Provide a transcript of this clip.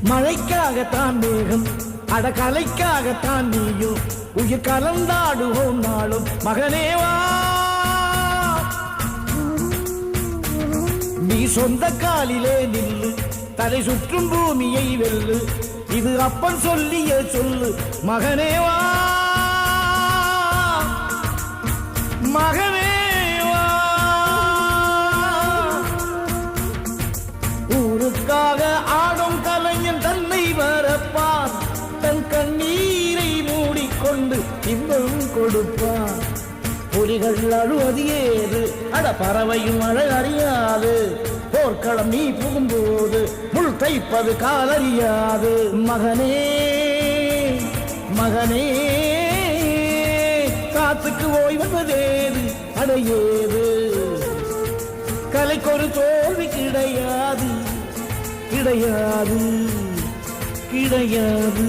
மழைக்காகத்தான் மேகம் அடகலைக்காகத்தான் நீயும் உயிர் கலந்தாடுவோம் நாளும் மகனேவா நீ சொந்த காலிலே நில்லு தலை சுற்றும் பூமியை வெல்லு இது அப்பன் சொல்லிய சொல்லு மகனேவா மகனேவா ஊருக்காக ஆடும் கலைஞன் தன்னை வரப்பான் தன் கண்ணீரை மூடிக்கொண்டு இன்பம் கொடுப்பான் புலிகள் அழுவது ஏது அட பறவையும் மழை அறியாது போர்க்களம் நீ புகும்போது முள் தைப்பது காலறியாது மகனே மகனே காத்துக்கு ஓய்வதேது அடையேது கலைக்கொரு தோல்வி கிடையாது கிடையாது கிடையாது